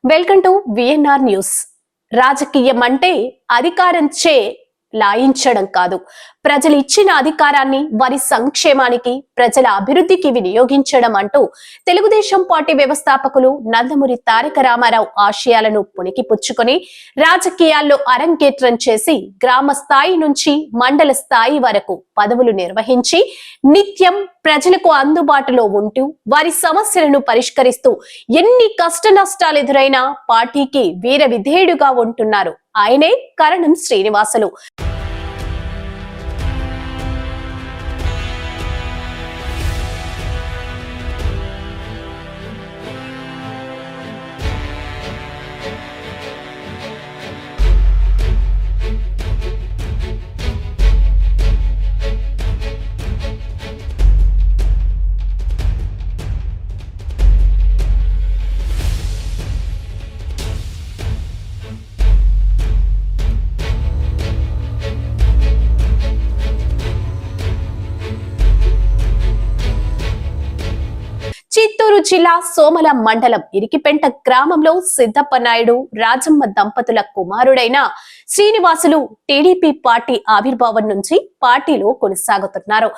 Welcome to VNR news. రాజకీయం అంటే అధికారంచే లాయించడం కాదు, ప్రజలు ఇచ్చిన అధికారాన్ని వారి సంక్షేమానికి, ప్రజల అభివృద్ధికి వినియోగించడం అంటూ తెలుగుదేశం పార్టీ వ్యవస్థాపకులు నందమూరి తారక రామారావు ఆశయాలను పుణికిపుచ్చుకొని రాజకీయాల్లో అరంగేట్రం చేసి గ్రామ స్థాయి నుంచి మండల స్థాయి వరకు పదవులు నిర్వహించి నిత్యం ప్రజలకు అందుబాటులో ఉంటూ వారి సమస్యలను పరిష్కరిస్తూ ఎన్ని కష్ట నష్టాలు ఎదురైనా పార్టీకి వీర విధేయుడుగా ఉంటున్నారు. ఆయనే కరణం శ్రీనివాసులు. చిత్తూరు జిల్లా సోమల మండలం ఇరికిపెంట గ్రామంలో సిద్ధప్ప నాయుడు, రాజమ్మ దంపతుల కుమారుడైన శ్రీనివాసులు టీడీపీ పార్టీ ఆవిర్భావం నుంచి పార్టీలో కొనసాగుతున్నారు.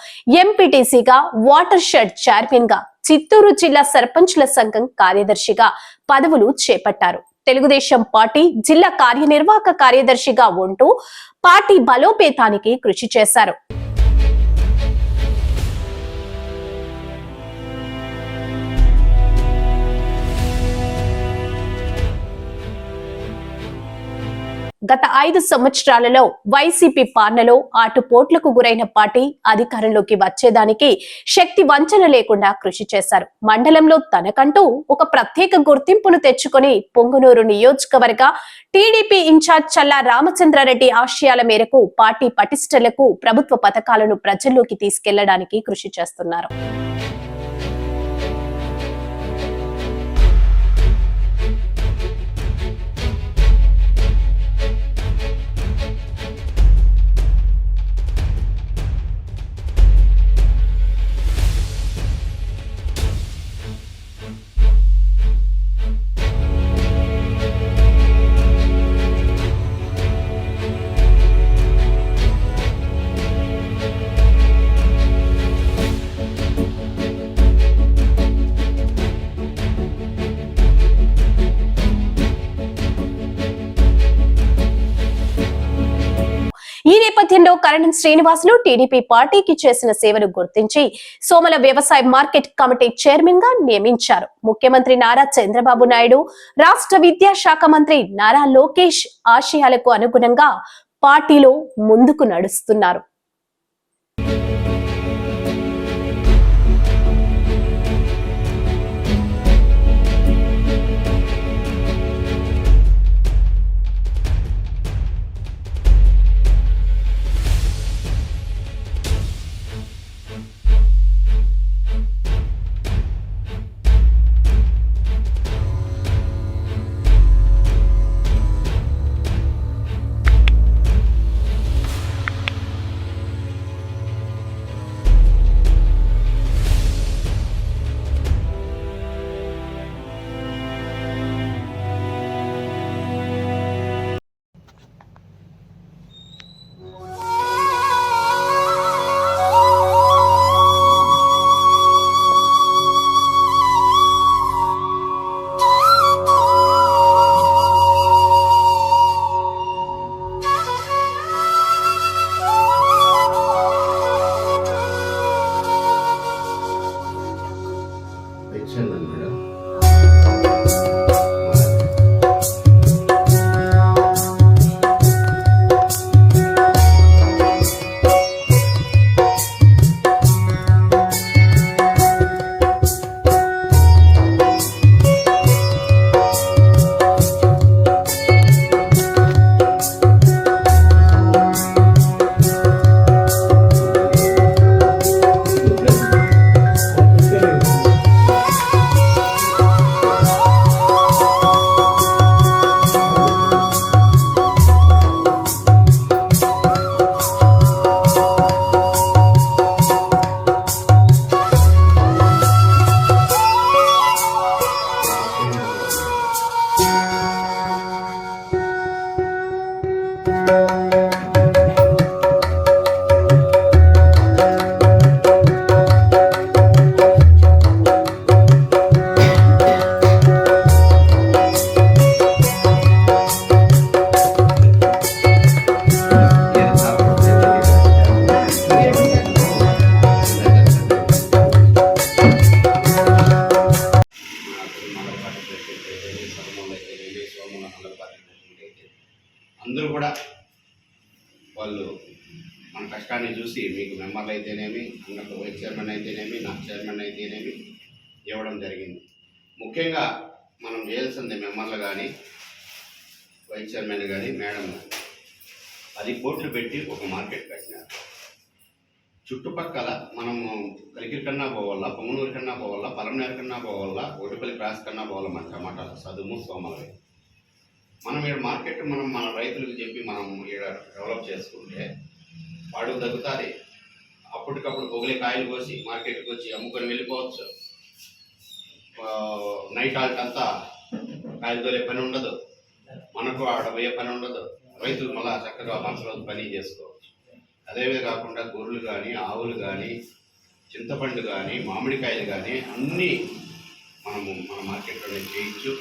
ఎంపీటీసీగా, వాటర్ షెడ్ చైర్మన్ గా, చిత్తూరు జిల్లా సర్పంచ్ల సంఘం కార్యదర్శిగా పదవులు చేపట్టారు. తెలుగుదేశం పార్టీ జిల్లా కార్యనిర్వాహక కార్యదర్శిగా ఉంటూ పార్టీ బలోపేతానికి కృషి చేశారు. గత 5 సంవత్సరాలలో వైసీపీ పాలనలో ఆటుపోట్లకు గురైన పార్టీ అధికారంలోకి వచ్చేదానికి శక్తి వంచన లేకుండా కృషి చేశారు. మండలంలో తనకంటూ ఒక ప్రత్యేక గుర్తింపును తెచ్చుకొని పొంగునూరు నియోజకవర్గ టీడీపీ ఇన్ఛార్జ్ చల్లా రామచంద్రారెడ్డి ఆశయాల మేరకు పార్టీ పటిష్టలకు ప్రభుత్వ పథకాలను ప్రజల్లోకి తీసుకెళ్లడానికి కృషి చేస్తున్నారు. ఈ నేపథ్యంలో కరణం శ్రీనివాసులు టీడీపీ పార్టీకి చేసిన సేవలు గుర్తించి సోమల వ్యవసాయ మార్కెట్ కమిటీ చైర్మన్ గా నియమించారు. ముఖ్యమంత్రి నారా చంద్రబాబు నాయుడు, రాష్ట్ర విద్యాశాఖ మంత్రి నారా లోకేష్ ఆశయాలకు అనుగుణంగా పార్టీలో ముందుకు నడుస్తున్నారు. మండల పార్టీ ప్రెసిడెంట్ అయితే అందరూ కూడా వాళ్ళు మన కష్టాన్ని చూసి మీకు మెంబర్లు అయితేనేమి, అందరితో వైస్ చైర్మన్ అయితేనేమి, నాకు చైర్మన్ అయితేనేమి ఇవ్వడం జరిగింది. ముఖ్యంగా మనం చేయాల్సింది మెంబర్లు కానీ వైస్ చైర్మన్ కానీ మేడం 10 కోట్లు పెట్టి ఒక మార్కెట్ కట్టినారు. చుట్టుపక్కల మనము కలికిరి కన్నా పోవాలా, పొంగనూరు కన్నా పోవాలా, పలమనేరు కన్నా పోవాలా, ఓటిపల్లి క్రాస్ కన్నా పోవాలా మన టమాటాలు సదుము సోమలవి. మనం ఇక్కడ మార్కెట్ మన రైతులకు చెప్పి మనం ఇక్కడ డెవలప్ చేసుకుంటే వాడు తగ్గుతుంది. అప్పటికప్పుడు పొగిలే కాయలు కోసి మార్కెట్కి వచ్చి అమ్ముకొని వెళ్ళిపోవచ్చు. నైట్ హాల్ట్ అంతా కాయలు తోలే పని ఉండదు, మనకు ఆడ పోయే పని ఉండదు. రైతులు మళ్ళీ చక్కగా మనసులో పని చేసుకోవచ్చు. అదేవిధంగా కాకుండా గొర్రెలు కానీ, ఆవులు కానీ, చింతపండు కానీ, మామిడికాయలు కానీ అన్నీ మన మార్కెట్లోనే చేయొచ్చు.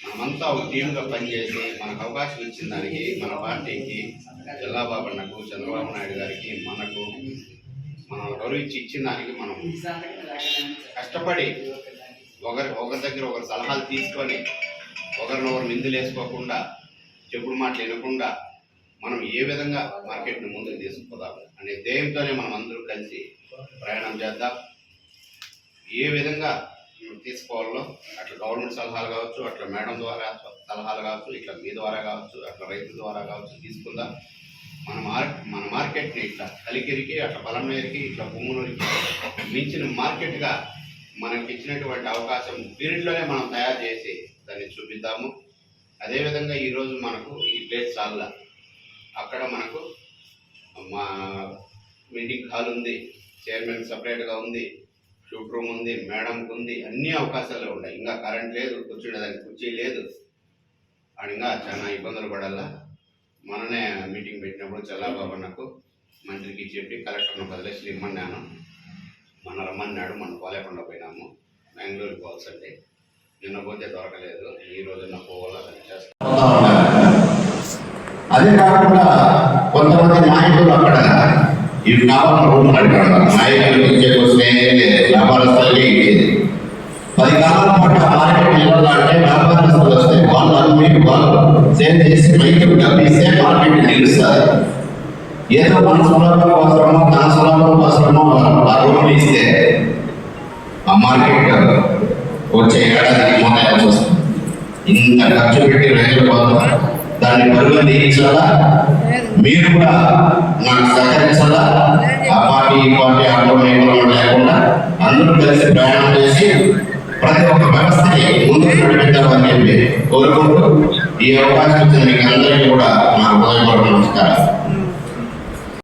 మనమంతా ఒక టీంగా పనిచేసి మనకు అవకాశం ఇచ్చిన దానికి, మన పార్టీకి, జిల్లాబాబన్నకు, చంద్రబాబు నాయుడు గారికి, మనం గౌరవించి ఇచ్చిన దానికి మనం కష్టపడి ఒకరి దగ్గర ఒకరి సలహాలు తీసుకొని ఒకరినొకరు నిందులు వేసుకోకుండా, చెప్పుడు మాటలు వినకుండా మనం ఏ విధంగా మార్కెట్ని ముందుకు తీసుకుపోదాం అనే ధ్యేయంతోనే మనం అందరూ కలిసి ప్రయాణం చేద్దాం. ఏ విధంగా తీసుకోవాలో అట్లా గవర్నమెంట్ సలహాలు కావచ్చు, అట్లా మేడం ద్వారా సలహాలు కావచ్చు, ఇట్లా మీ ద్వారా కావచ్చు, అట్లా రైతుల ద్వారా కావచ్చు తీసుకుందాం. మన మార్కెట్ని ఇట్లా కలికిరికి, అట్లా పలమనేరికి, ఇట్లా పొంగనూరికి మించిన మార్కెట్గా మనకి ఇచ్చినటువంటి అవకాశం పీరియడ్లోనే మనం తయారు చేసి దాన్ని చూపిద్దాము. అదేవిధంగా ఈరోజు మనకు ఈ ప్లేస్ చాలా అక్కడ మనకు మా మీటింగ్ హాల్ ఉంది, చైర్మన్ సపరేట్గా ఉంది, షూట్ రూమ్ ఉంది, మేడంకి ఉంది, అన్ని అవకాశాలు ఉన్నాయి. ఇంకా కరెంట్ లేదు, కూర్చునేదానికి కుర్చీ లేదు. అని ఇంకా చాలా ఇబ్బందులు పడాలా. మననే మీటింగ్ పెట్టినప్పుడు చల్లాబాబన్నకు మంత్రికి చెప్పి కలెక్టర్ను 10 లక్షలు ఇమ్మన్నాను. మన రమ్మన్నాడు, మనం పోలేకుండా పోయినాము. బెంగళూరుకి పోవాల్సింది, నిన్న పోతే దొరకలేదు, ఈ రోజున పోవాలా చేస్తాం. అదే కాకుండా కొంతమంది నాయకులు అక్కడ ఇవి కావాలని రూమ్ అడిగారు. నాయకులు ఇచ్చేకొస్తే వ్యాపారస్తులకే ఇచ్చేది. 10 కాలాల పాటు మార్కెట్ నిలవాలంటే వ్యాపారస్తులు వస్తే వాళ్ళు అన్ని వాళ్ళు సేవ్ చేసి రైతులు డబ్బిస్తే మార్కెట్ నిలుస్తుంది. ఏదో మన సులభం అవసరమో, తన సులభం అవసరమో ఆ రూమ్ ఇస్తే ఆ మార్కెట్ వచ్చే ఏడాదికి మోతాయాల్సి వస్తుంది. ఇంత ఖర్చు పెట్టి రైతుల కోసం దాన్ని పరుగులు తీయించాలా, మీరు కూడా నాకు సహకరించాలా. ఆ పార్టీ ఈ పార్టీ ఆటోమేటిక్ లేకుండా అందరూ కలిసి ప్రయాణం చేసి ప్రతి ఒక్క వ్యవస్థని ముందుకు నడిపిద్దామని చెప్పి కోరుకుంటూ ఈ అవకాశం ఇచ్చిన మీకు అందరికీ కూడా నా హృదయపూర్వక నమస్కారం.